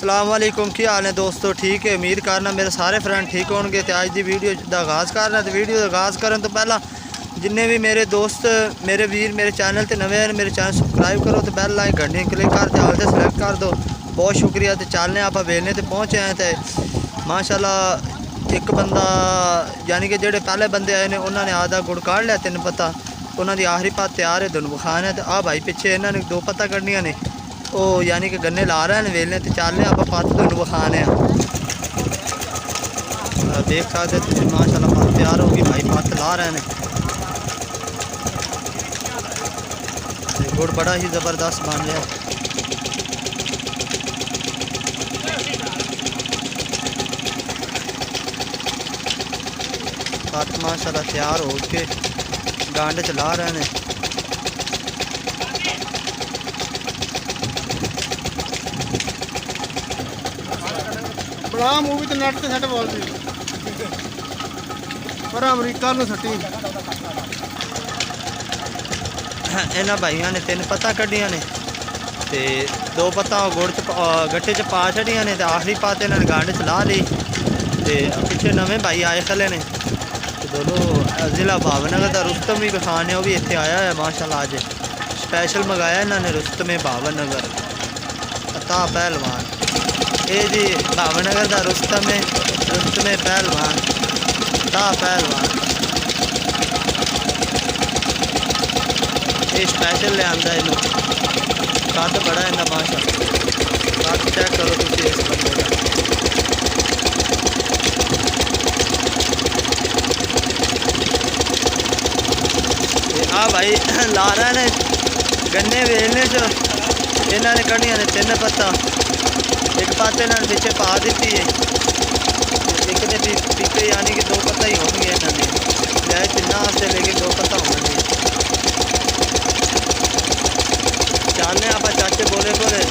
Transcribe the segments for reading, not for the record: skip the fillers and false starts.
अस्सलाम वालेकुम, की हाल है दोस्तों? ठीक है, उम्मीद करना मेरे सारे फ्रेंड ठीक होंगे। तो अज की वीडियो का आगाज़ कर रहे हैं। तो वीडियो का आगाज़ करने तो पहला जिन्हें भी मेरे दोस्त मेरे वीर मेरे चैनल पर नवे हैं, मेरे चैनल सबसक्राइब करो। तो बैल लाइन घंटे क्लिक कर दे, आल सेलेक्ट कर दो। बहुत शुक्रिया। तो चलने आप वेलने तो पहुँचे हैं। तो माशाल्लाह एक बंदा यानी कि जोड़े पहले बंदे आए ने उन्होंने आधा गुड़ काढ़ लिया, तेन पता उन्होंने आखिरी पात तैयार है, दोनों खाने। तो आ भाई पिछे इन्होंने दो पत्ता कढ़निया ने, वो यानी कि गन्ने ला रहे हैं वेलने। तो चलने आप पत्त दोनों विखाने देख सकते माशाल्लाह पत्त तैयार होगी, भाई पत्त ला रहे हैं। गुड़ बड़ा ही ज़बरदस्त बन रहा है। पत्त माशाल्लाह तैयार हो के गांड चला रहे हैं। बड़ा मूवी तो नेट से सट बोल दी पर अमरीका में सटी इन्होंने भाइयों ने 3 पत्ता कढ़िया ने, तो 2 पत्ता गुड़ च गट्टे च पा छड़िया ने। तो आखिरी पात इन्होंने गांड च ला ली। तो पिछले नवे भाई आए खले ने। तो दोनों ज़िला भावनगर का रुस्तम भी खान है, वो भी इतने आया है माशाल्लाह। अज स्पैशल मंगाया इन्होंने रुस्तम भावनगर अता पहलवान। ये जी भावनगर का रुस्तम पहलवान ता पहलवान, ये स्पैशल ले आंदा इनू। कद बड़ा इन्ना माशा, कद चेक करो तुम इस बंदे का। आ भाई ला रहे ने गन्ने वेलने च इन्होंने कढ़िया ने 3 पत्ता। एक पत्त इन्होंने पिछे पा दी है, एक ने पीछे यानी कि 2 पत्ता ही होंगे इन्होंने लिया चिन्ना वास्ते, लेकिन 2 पत्ता होंगे। चलने आप चाचे बोले बोले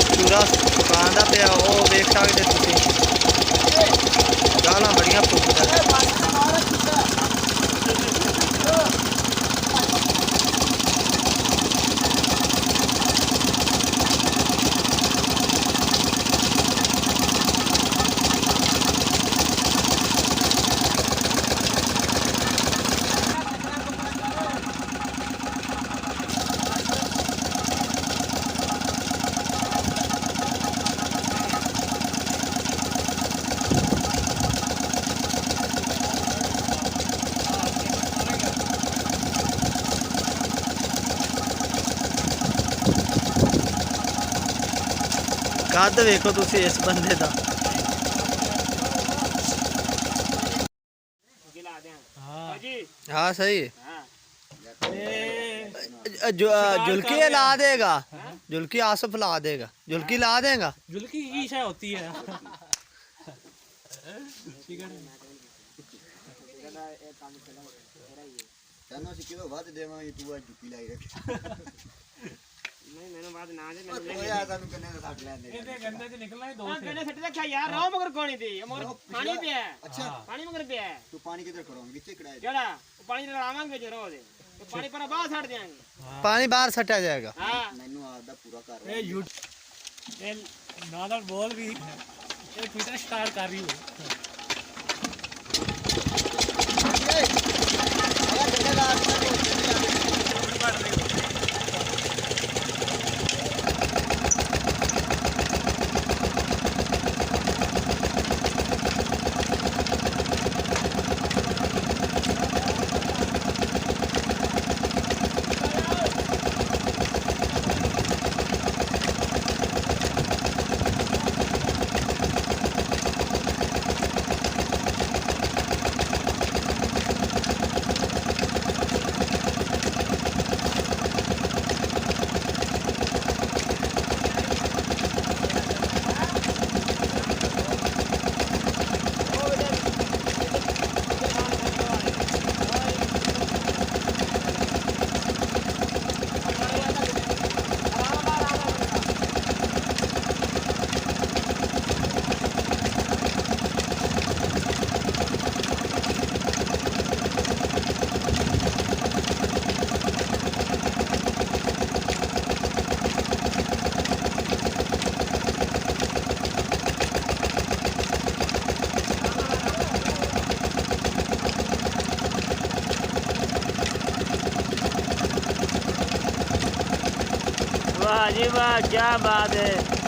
चूरा सुकांदा पे वो वेख सकते तुम, गाला बड़िया फूकदा। कद वेखो तुसी इस बंदे का। हाँ सही है। जुल्की ला देगा, जुल्की आसफ ला देगा, जुल्की ला देगा। जुल्की की शय होती है। नहीं मैंने बात ना जे मैंने यार तानु कन्ने दा सट लेंदे ਇਹਦੇ ਗੰਦੇ ਚ ਨਿਕਲਣਾ ਹੀ 2 से कन्ने सट रखा यार रो मगर कोनी दी मगर पानी पे है। अच्छा पानी मगर पे है। तू पानी किधर करोगे नीचे कड़ाए केड़ा पानी लगावांगे जो रो दे तो पानी पर बाहर छड़ देंगे, पानी बाहर सटा जाएगा। हां मेनू आपदा पूरा कर ए यू ए नादर बोल भी ये ट्विटर स्टार्ट कर रही हो। जी वाह क्या बात है।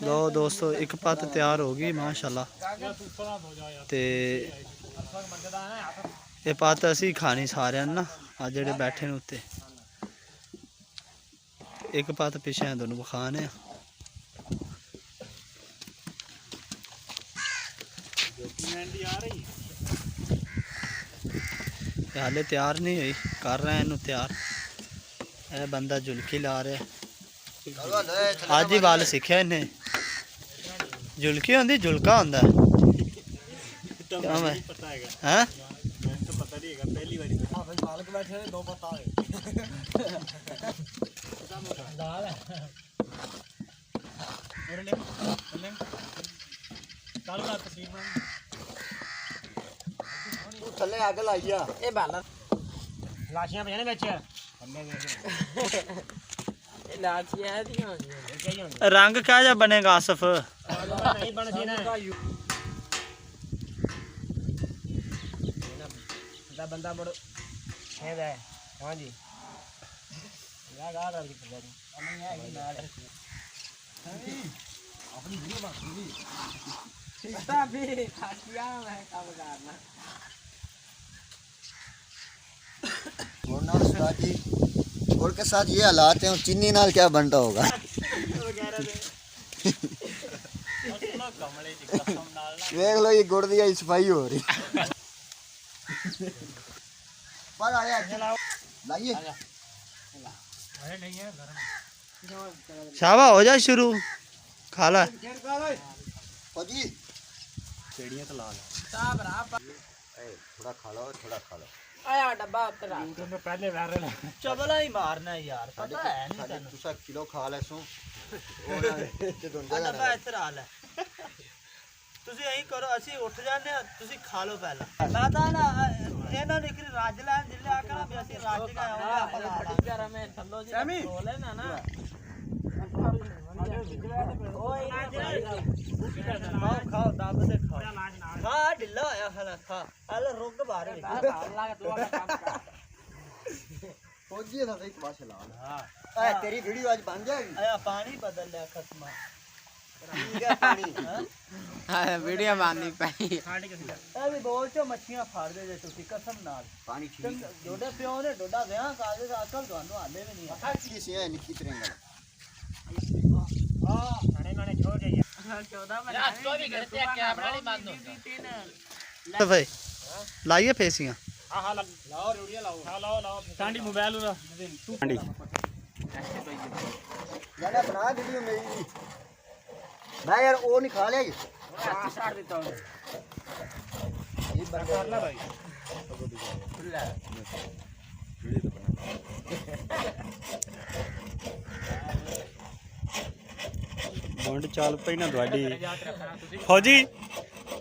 लो दोस्तों एक पत्त तैयार हो गई माशाल्लाह ते ये पत्त असी खानी सारे ना अज जेडे बैठे न उत्ते एक पत्त पिछे दोनों बखाने हाले तैयार नहीं हुई कर रहे हैं इनू तैयार ए बंदा जुल्की ला रहा है आज ही वाल सीखे इन्हें जुल्की होंगी जुल्का होंदा है थले अग लाई आ ए बाला लाशियां पे ने विच लाशियां दी होंदी रंग क्या जा बनेगा आसफ नहीं बन सी ना दा बंदा बड़ है हां जी गा गा कर दी नहीं है कि नाल अपनी वीडियो बना दी सीता भी खासिया मैं काम करना और ना साजी और के साथ ये हालात हैं चीनी नाल क्या बनता होगा देख लो ये गुड़ दी सफाई हो रही पर आया लाइए शाबा हो जाए शुरू खा ला फौजी सीढ़ियां तो ला ले थोड़ा खा लो आया डब्बा उतरा यूट्यूब में पहले वायरल है चबला ही मारना है यार पता है नहीं तेन तुसा किलो खा ले सो डब्बा इधर आ ले ਤੁਸੀਂ ਐਂ ਕਰੋ ਅਸੀਂ ਉੱਠ ਜਾਂਦੇ ਆ ਤੁਸੀਂ ਖਾ ਲਓ ਪਹਿਲਾਂ ਮੈਂ ਤਾਂ ਨਾ ਇਹਨਾਂ ਨੇ ਕਿ ਰੱਜ ਲੈਣ ਜਿੱਲੇ ਆਖਣਾ ਵੀ ਅਸੀਂ ਰੱਜ ਗਏ ਆਉਂਦੇ ਆ ਬੜੀ ਪਿਆਰਾ ਮੈਂ ਥੱਲੋ ਜੀ ਖੋਲੇ ਨਾ ਨਾ ਓਏ ਖਾਓ ਦੱਬ ਤੇ ਖਾਓ ਖਾ ਢਿੱਲਾ ਹੋਇਆ ਖਾਣਾ ਖਾ ਹਲ ਰੁੱਗ ਬਾਹਰ फौजी था सही तमाशा ला हां तेरी वीडियो आज बन जाएगी आया पानी बदल लिया खसमा ठीक है पानी हां वीडियो बननी पई ਇਹ ਵੀ ਬੋਲ ਚੋ ਮੱਛੀਆਂ ਫੜ ਦੇ ਜੇ ਤੁਸੀਂ ਕਸਮ ਨਾਲ पानी ठीक ਜੋੜੇ ਪਿਓ ਨੇ ਡੋਡਾ ਵਿਆਹ ਕਾਦੇ ਦਾ ਅਕਲ ਤੁਹਾਨੂੰ ਆਲੇ ਵੀ ਨਹੀਂ है अच्छी से है निकी तरंगा हां खाने माने छोड़ जाइए 14 में यार 24 घंटे कैमरा नहीं बंद होता भाई लाइए फेसियां हां हां लाओ रेडियो लाओ हां लाओ टांडी मोबाइल उरा टांडी गाना बना वीडियो मेरी मैं यार वो नहीं खा लिया ये स्टार्ट देता हूं करना भाई ਬੁੰਡ ਚੱਲ ਪਈ ਨਾ ਤੁਹਾਡੀ ਫੌਜੀ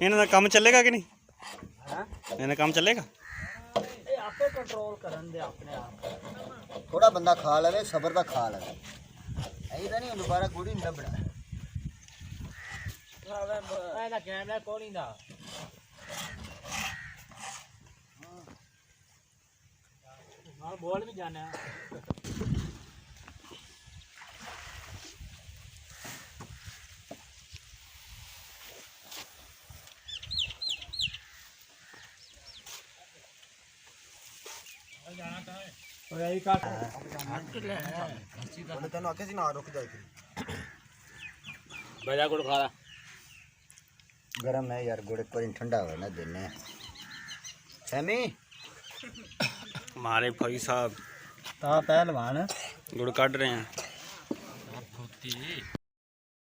ਇਹਨਾਂ ਦਾ ਕੰਮ ਚੱਲੇਗਾ ਕਿ ਨਹੀਂ हां ਇਹਨਾਂ ਦਾ ਕੰਮ ਚੱਲੇਗਾ ए आपे कंट्रोल करन दे अपने आप थोड़ा बंदा खा लवे सबर दा खा लवे ऐ ਤਾਂ ਨਹੀਂ ਦੁਬਾਰਾ ਕੁੜੀ ਨਹੀਂ ਲੱਭਣਾ ਇਹਦਾ ਕੈਮਰਾ ਕੋਲ ਨਹੀਂ ਦਾ ਨਾਲ ਬੋਲ ਵੀ ਜਾਣਾ ਓਏ ਆਈ ਕੱਟ ਉਹਨੇ ਤੈਨੂੰ ਆਖਿਆ ਸੀ ਨਾ ਰੁਕ ਜਾਈ ਬਜਾ ਗੁੜ ਖਾ ਲਾ गरम है यार गुड़ एक बार ठंडा हो ना देने सैमी हमारे भाई साहब ता पहलवान गुड़ काट रहे हैं